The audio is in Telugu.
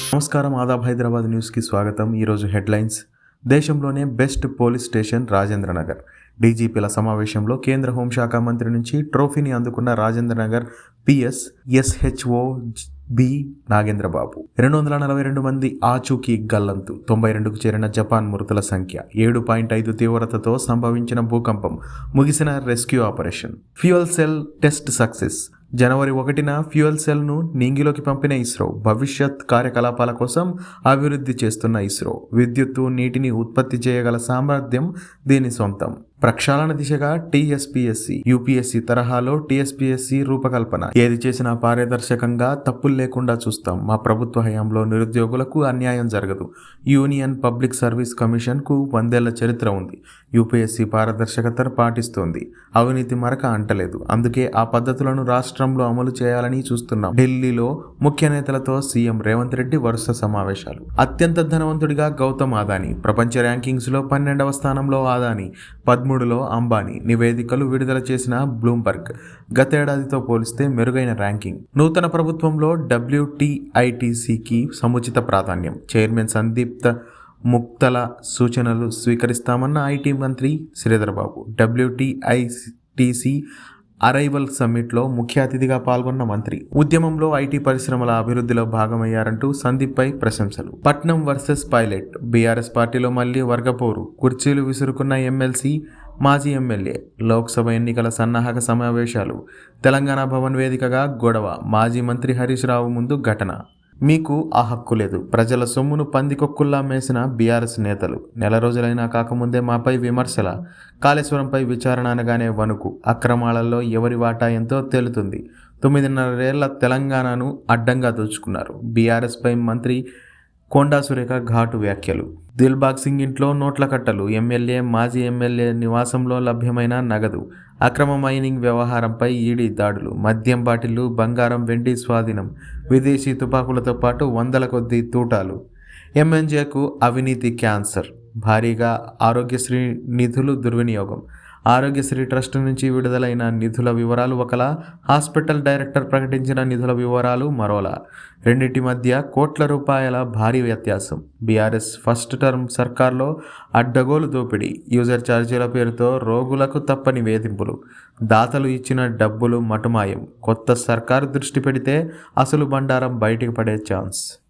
నమస్కారం, ఆదాబ్. హైదరాబాద్ న్యూస్కి స్వాగతం. ఈరోజు హెడ్లైన్స్. దేశంలోనే బెస్ట్ పోలీస్ స్టేషన్ రాజేంద్రనగర్. డీజీపీల సమావేశంలో కేంద్ర హోంశాఖ మంత్రి నుంచి ట్రోఫీని అందుకున్న Rajendranagar PS SHO B Nagendrababu. 242 మంది ఆచూకీ గల్లంతు. 92కు చేరిన జపాన్ మృతుల సంఖ్య. 7.5 తీవ్రతతో సంభవించిన భూకంపం. ముగిసిన rescue operation. Fuel cell test success. జనవరి 1న ఫ్యూయల్ సెల్ను నింగిలోకి పంపిన ఇస్రో. భవిష్యత్ కార్యకలాపాల కోసం అభివృద్ధి చేస్తున్న ఇస్రో. విద్యుత్తు, నీటిని ఉత్పత్తి చేయగల సామర్థ్యం దీని సొంతం. ప్రక్షాళన దిశగా టీఎస్పీఎస్సీ. యూపీఎస్సీ తరహాలో టీఎస్పీఎస్సీ రూపకల్పన. ఏది చేసినా పారదర్శకంగా, తప్పులు లేకుండా చూస్తాం. మా ప్రభుత్వ హయాంలో నిరుద్యోగులకు అన్యాయం జరగదు. యూనియన్ పబ్లిక్ సర్వీస్ కమిషన్కు 100 ఏళ్ల చరిత్ర ఉంది. యూపీఎస్సీ పారదర్శకతను పాటిస్తోంది. అవినీతి మరక అంటలేదు. అందుకే ఆ పద్ధతులను రాష్ట్రంలో అమలు చేయాలని చూస్తున్నాం. ఢిల్లీలో ముఖ్య నేతలతో సీఎం రేవంత్ రెడ్డి వరుస సమావేశాలు. అత్యంత ధనవంతుడిగా గౌతమ్ అదానీ. ప్రపంచ ర్యాంకింగ్స్లో 12వ స్థానంలో అదానీ, 13లో అంబానీ. నివేదికలు విడుదల చేసిన బ్లూంబర్గ్. గతేడాదితో పోలిస్తే మెరుగైన ర్యాంకింగ్. నూతన ప్రభుత్వంలో WTITCకి సముచిత ప్రాధాన్యం. చైర్మన్ సందీప్ ముక్తల సూచనలు స్వీకరిస్తామన్న ఐటీ మంత్రి శ్రీధర్బాబు. WTITC అరైవల్ సమ్మిట్లో ముఖ్య అతిథిగా పాల్గొన్న మంత్రి. ఉద్యమంలో ఐటీ పరిశ్రమల అభివృద్ధిలో భాగమయ్యారంటూ సందీప్పై ప్రశంసలు. పట్నం వర్సెస్ పైలట్. బీఆర్ఎస్ పార్టీలో మళ్లీ వర్గపోరు. కుర్చీలు విసురుకున్న ఎమ్మెల్సీ, మాజీ ఎమ్మెల్యే. లోక్సభ ఎన్నికల సన్నాహక సమావేశాలు. తెలంగాణ భవన్ వేదికగా గొడవ. మాజీ మంత్రి హరీష్ రావు ముందు ఘటన. మీకు ఆ హక్కు లేదు. ప్రజల సొమ్మును పందికొక్కుల్లా మేసిన బీఆర్ఎస్ నేతలు. నెల రోజులైనా కాకముందే మాపై విమర్శల. కాళేశ్వరంపై విచారణ అనగానే వణుకు. అక్రమాలలో ఎవరి వాటా ఎంతో తేలుతుంది. 9.5 ఏళ్ల తెలంగాణను అడ్డంగా దోచుకున్నారు. బీఆర్ఎస్పై మంత్రి కొండా సురేఖ ఘాటు వ్యాఖ్యలు. దిల్బాగ్ సింగ్ ఇంట్లో నోట్ల కట్టలు. ఎమ్మెల్యే, మాజీ ఎమ్మెల్యే నివాసంలో లభ్యమైన నగదు. అక్రమ మైనింగ్ వ్యవహారంపై ఈడీ దాడులు. మద్యం బాటిళ్లు, బంగారం, వెండి స్వాధీనం. విదేశీ తుపాకులతో పాటు 100ల కొద్దీ తూటాలు. ఎంఎన్జేకు అవినీతి క్యాన్సర్. భారీగా ఆరోగ్యశ్రీ నిధులు దుర్వినియోగం. ఆరోగ్యశ్రీ ట్రస్ట్ నుంచి విడుదలైన నిధుల వివరాలు ఒకలా, హాస్పిటల్ డైరెక్టర్ ప్రకటించిన నిధుల వివరాలు మరోలా. రెండింటి మధ్య కోట్ల రూపాయల భారీ వ్యత్యాసం. బీఆర్ఎస్ ఫస్ట్ టర్మ్ సర్కార్లో అడ్డగోలు దోపిడీ. యూజర్ ఛార్జీల పేరుతో రోగులకు తప్పని వేధింపులు. దాతలు ఇచ్చిన డబ్బులు మటుమాయం. కొత్త సర్కారు దృష్టి పెడితే అసలు బండారం బయటికి పడే ఛాన్స్.